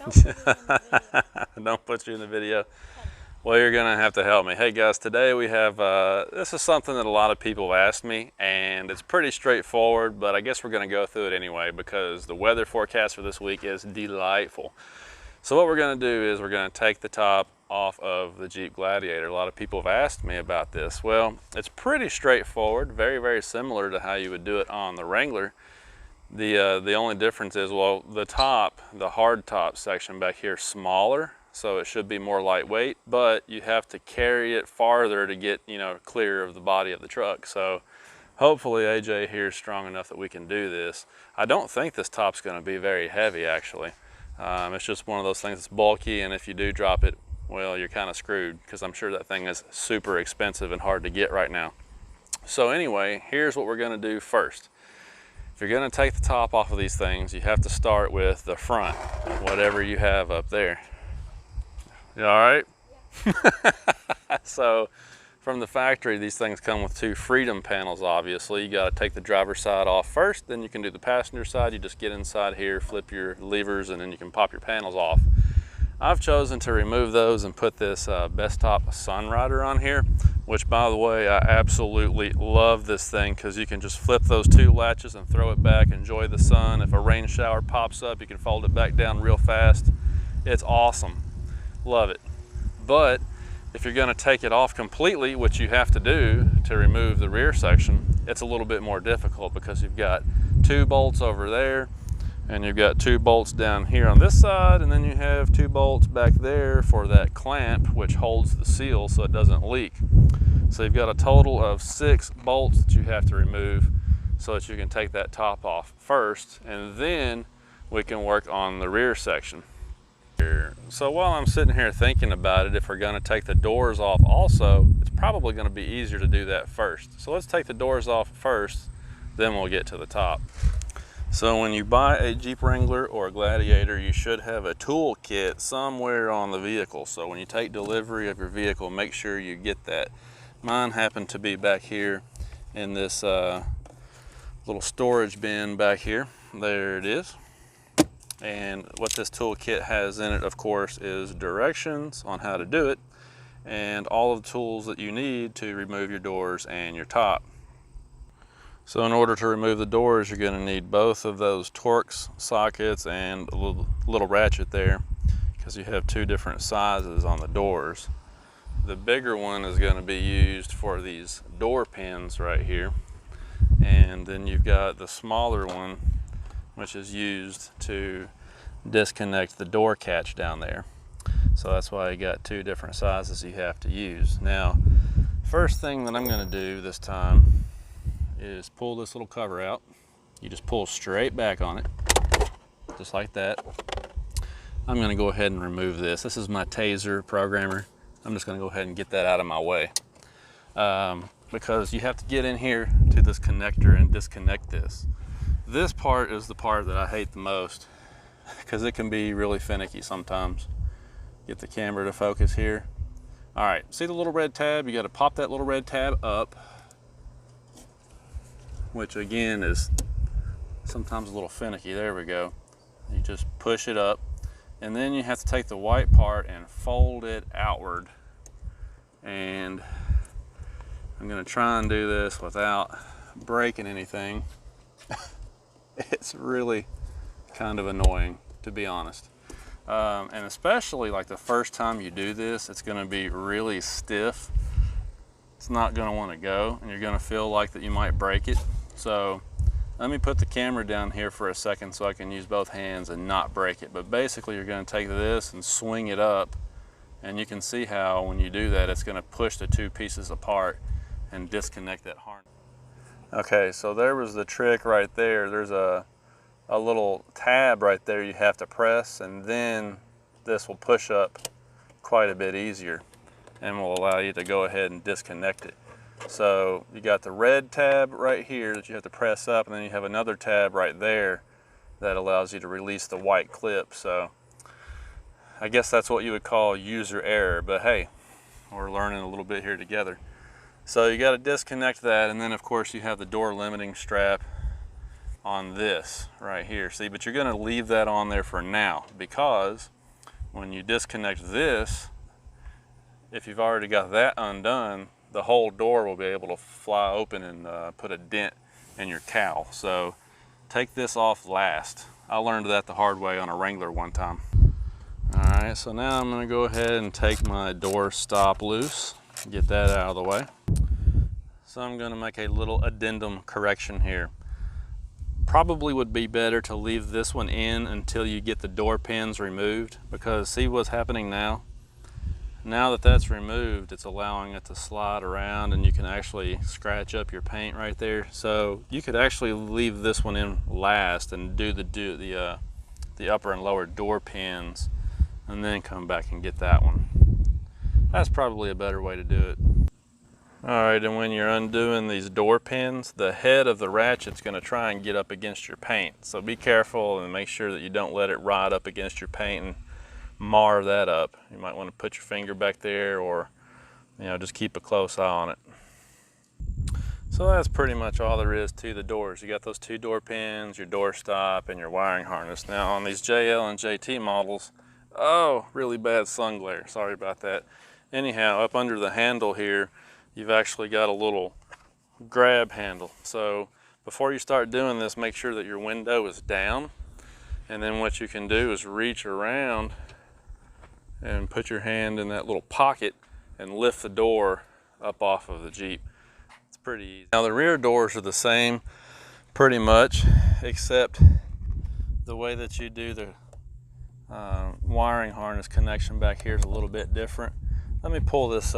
Don't put you in the video. Well, you're gonna have to help me. Hey guys, today we have, this is something that a lot of people have asked me, and it's pretty straightforward, but I guess we're gonna go through it anyway because the weather forecast for this week is delightful. So what we're gonna do is we're gonna take the top off of the Jeep Gladiator. A lot of people have asked me about this. Well, it's pretty straightforward, very, very similar to how you would do it on the Wrangler. The only difference is, well, the top, the hard top section back here is smaller, so it should be more lightweight, but you have to carry it farther to get, you know, clear of the body of the truck. So hopefully AJ here is strong enough that we can do this. I don't think this top's going to be very heavy, actually. It's just one of those things that's bulky, and if you do drop it, well, you're kind of screwed, because I'm sure that thing is super expensive and hard to get right now. So anyway, here's what we're going to do first. If you're going to take the top off of these things, you have to start with the front, whatever you have up there. You all right? Yeah. So from the factory, these things come with two freedom panels, obviously. You got to take the driver's side off first, then you can do the passenger side. You just get inside here, flip your levers, and then you can pop your panels off. I've chosen to remove those and put this Bestop Sunrider on here, which, by the way, I absolutely love this thing because you can just flip those two latches and throw it back, enjoy the sun. If a rain shower pops up, you can fold it back down real fast. It's awesome. Love it. But if you're going to take it off completely, which you have to do to remove the rear section, it's a little bit more difficult because you've got two bolts over there, and you've got two bolts down here on this side, and then you have two bolts back there for that clamp, which holds the seal so it doesn't leak. So you've got a total of 6 bolts that you have to remove so that you can take that top off first, and then we can work on the rear section. So while I'm sitting here thinking about it, if we're going to take the doors off also, it's probably going to be easier to do that first. So let's take the doors off first, then we'll get to the top. So when you buy a Jeep Wrangler or a Gladiator, you should have a tool kit somewhere on the vehicle. So when you take delivery of your vehicle, make sure you get that. Mine happened to be back here in this little storage bin back here. There it is. And what this toolkit has in it, of course, is directions on how to do it and all of the tools that you need to remove your doors and your top. So in order to remove the doors, you're going to need both of those Torx sockets and a little ratchet there, because you have two different sizes on the doors. The bigger one is going to be used for these door pins right here, and then you've got the smaller one, which is used to disconnect the door catch down there. So that's why you got two different sizes you have to use. Now, first thing that I'm going to do this time is pull this little cover out. You just pull straight back on it, just like that. I'm going to go ahead and remove this. This is my Taser programmer. I'm just going to go ahead and get that out of my way, because you have to get in here to this connector and disconnect this. This part is the part that I hate the most because it can be really finicky sometimes. Get the camera to focus here. All right, see the little red tab? You got to pop that little red tab up, which again is sometimes a little finicky. There we go. You just push it up, and then you have to take the white part and fold it outward. And I'm going to try and do this without breaking anything. It's really kind of annoying, to be honest. And especially like the first time you do this, it's going to be really stiff. It's not going to want to go, and you're going to feel like that you might break it. So let me put the camera down here for a second so I can use both hands and not break it. But basically you're going to take this and swing it up, and you can see how when you do that, it's going to push the two pieces apart and disconnect that harness. Okay, so there was the trick right there. There's a little tab right there you have to press, and then this will push up quite a bit easier and will allow you to go ahead and disconnect it. So you got the red tab right here that you have to press up, and then you have another tab right there that allows you to release the white clip. So I guess that's what you would call user error, but hey, we're learning a little bit here together. So you got to disconnect that, and then of course you have the door limiting strap on this right here. See, but you're going to leave that on there for now, because when you disconnect this, if you've already got that undone, the whole door will be able to fly open and put a dent in your cowl. So take this off last. I learned that the hard way on a Wrangler one time. All right, so now I'm going to go ahead and take my door stop loose, get that out of the way. So I'm going to make a little addendum correction here. Probably would be better to leave this one in until you get the door pins removed, because see what's happening now? Now that that's removed, it's allowing it to slide around and you can actually scratch up your paint right there. So you could actually leave this one in last and do the upper and lower door pins and then come back and get that one. That's probably a better way to do it. All right, and when you're undoing these door pins, the head of the ratchet's gonna try and get up against your paint. So be careful and make sure that you don't let it ride up against your paint and mar that up. You might want to put your finger back there, or just keep a close eye on it. So that's pretty much all there is to the doors. You got those 2 door pins, your door stop, and your wiring harness. Now on these JL and JT models, oh, really bad sun glare, sorry about that. Anyhow, up under the handle here, you've actually got a little grab handle. So before you start doing this, make sure that your window is down, and then what you can do is reach around and put your hand in that little pocket and lift the door up off of the Jeep. It's pretty easy. Now the rear doors are the same pretty much, except the way that you do the wiring harness connection back here is a little bit different. Let me pull this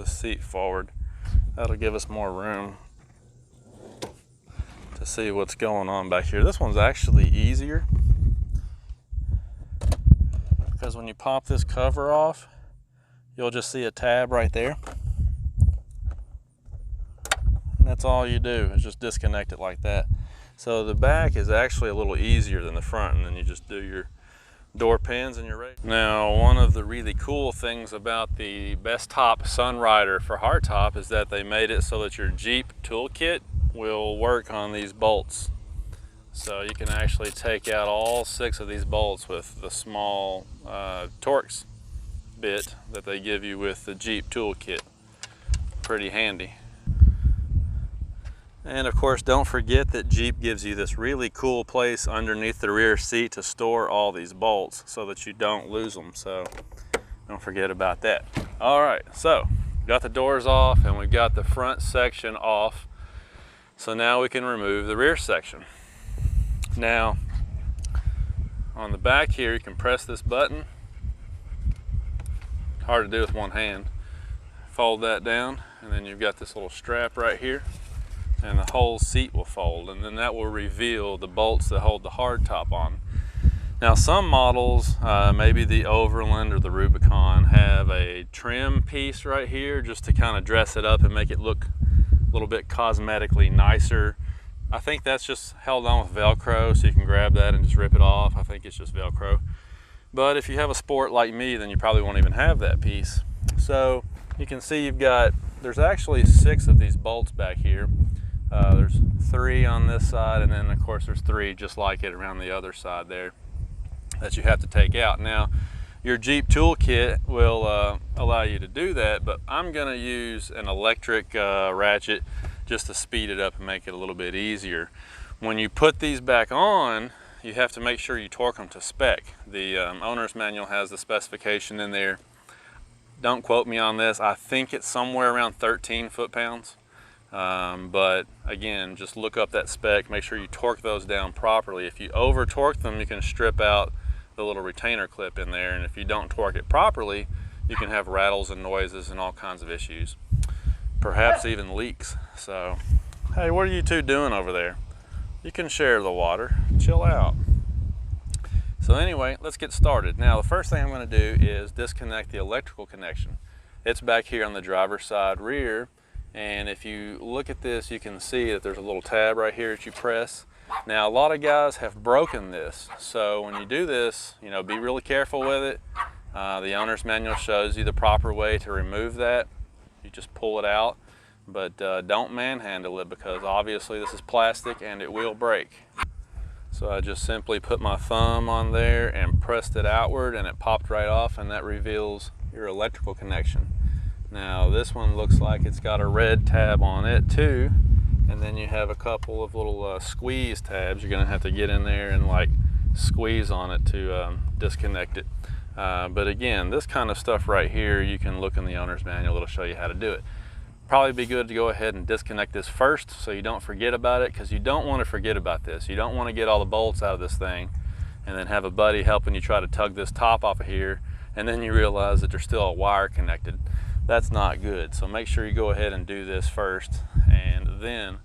seat forward. That'll give us more room to see what's going on back here. This one's actually easier, because when you pop this cover off, you'll just see a tab right there. And that's all you do, is just disconnect it like that. So the back is actually a little easier than the front, and then you just do your door pins and you're ready. Now, one of the really cool things about the Best Top Sunrider for Hardtop is that they made it so that your Jeep toolkit will work on these bolts. So you can actually take out all 6 of these bolts with the small Torx bit that they give you with the Jeep toolkit. Pretty handy. And of course, don't forget that Jeep gives you this really cool place underneath the rear seat to store all these bolts so that you don't lose them. So don't forget about that. All right, so got the doors off and we've got the front section off. So now we can remove the rear section. Now, on the back here, you can press this button. Hard to do with one hand. Fold that down, and then you've got this little strap right here, and the whole seat will fold, and then that will reveal the bolts that hold the hardtop on. Now, some models, maybe the Overland or the Rubicon, have a trim piece right here just to kind of dress it up and make it look a little bit cosmetically nicer. I think that's just held on with Velcro, so you can grab that and just rip it off. I think it's just Velcro. But if you have a Sport like me, then you probably won't even have that piece. So you can see there's actually 6 of these bolts back here. There's 3 on this side, and then of course there's 3 just like it around the other side there that you have to take out. Now, your Jeep toolkit will allow you to do that, but I'm gonna use an electric ratchet just to speed it up and make it a little bit easier. When you put these back on, you have to make sure you torque them to spec. The owner's manual has the specification in there. Don't quote me on this. I think it's somewhere around 13 foot-pounds. But again, just look up that spec, make sure you torque those down properly. If you over torque them, you can strip out the little retainer clip in there, and if you don't torque it properly, you can have rattles and noises and all kinds of issues. Perhaps even leaks. So, hey, what are you two doing over there? You can share the water, chill out. So anyway, let's get started. Now, the first thing I'm going to do is disconnect the electrical connection. It's back here on the driver's side rear, and if you look at this, you can see that there's a little tab right here that you press. Now, a lot of guys have broken this, so when you do this, be really careful with it. The owner's manual shows you the proper way to remove that. You just pull it out, but don't manhandle it because obviously this is plastic and it will break. So I just simply put my thumb on there and pressed it outward and it popped right off, and that reveals your electrical connection. Now this one looks like it's got a red tab on it too, and then you have a couple of little squeeze tabs. You're gonna have to get in there and like squeeze on it to disconnect it. But again, this kind of stuff right here, you can look in the owner's manual, it'll show you how to do it. Probably be good to go ahead and disconnect this first so you don't forget about it, because you don't want to forget about this. You don't want to get all the bolts out of this thing and then have a buddy helping you try to tug this top off of here, and then you realize that there's still a wire connected. That's not good. So make sure you go ahead and do this first, and then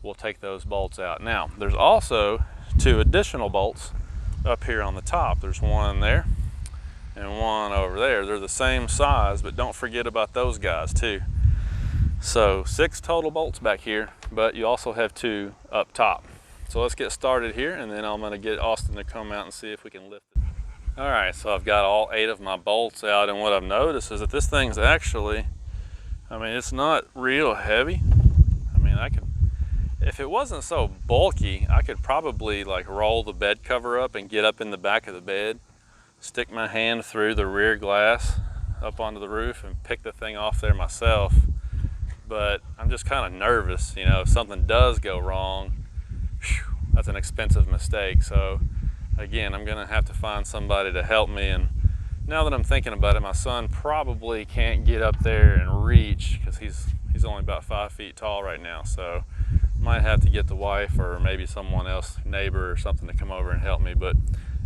we'll take those bolts out. Now, there's also 2 additional bolts up here on the top. There's one there and one over there. They're the same size, but don't forget about those guys too. So 6 total bolts back here, but you also have 2 up top. So let's get started here, and then I'm gonna get Austin to come out and see if we can lift it. All right, so I've got all 8 of my bolts out, and what I've noticed is that this thing's actually, I mean, it's not real heavy. I mean, if it wasn't so bulky, I could probably like roll the bed cover up and get up in the back of the bed, stick my hand through the rear glass up onto the roof and pick the thing off there myself. But I'm just kind of nervous, you know, if something does go wrong, whew, that's an expensive mistake. So again, I'm gonna have to find somebody to help me. And now that I'm thinking about it, my son probably can't get up there and reach because he's only about 5 feet tall right now. So might have to get the wife or maybe someone else, neighbor or something, to come over and help me. But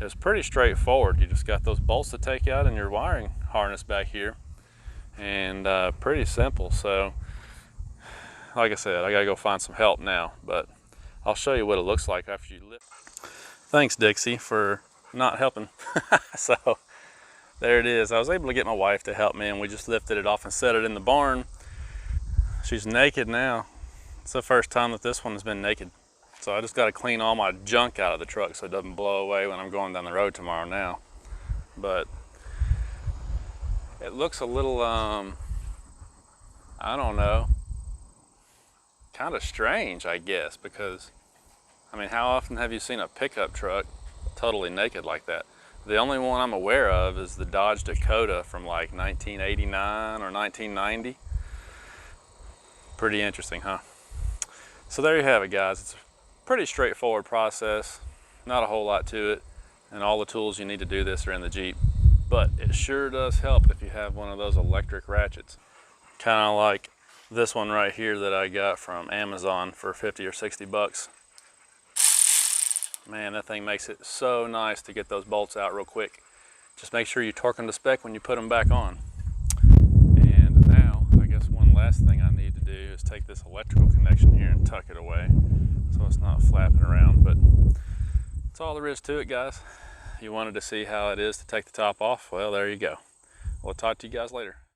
it was pretty straightforward. You just got those bolts to take out and your wiring harness back here, and pretty simple. So like I said, I gotta go find some help now, but I'll show you what it looks like after you lift. Thanks, Dixie, for not helping. So there it is. I was able to get my wife to help me, and we just lifted it off and set it in the barn. She's naked now. It's the first time that this one has been naked. So I just gotta clean all my junk out of the truck so it doesn't blow away when I'm going down the road tomorrow now. But it looks a little, I don't know, kind of strange, I guess, because I mean, how often have you seen a pickup truck totally naked like that? The only one I'm aware of is the Dodge Dakota from like 1989 or 1990. Pretty interesting, huh? So there you have it, guys. It's a pretty straightforward process, not a whole lot to it, and all the tools you need to do this are in the Jeep. But it sure does help if you have one of those electric ratchets. Kind of like this one right here that I got from Amazon for 50 or 60 bucks. Man, that thing makes it so nice to get those bolts out real quick. Just make sure you torque them to spec when you put them back on. And now, I guess one last thing I need to do is take this electrical connection here and tuck it away so it's not flapping around. But that's all there is to it, guys. You wanted to see how it is to take the top off? Well, there you go. We'll talk to you guys later.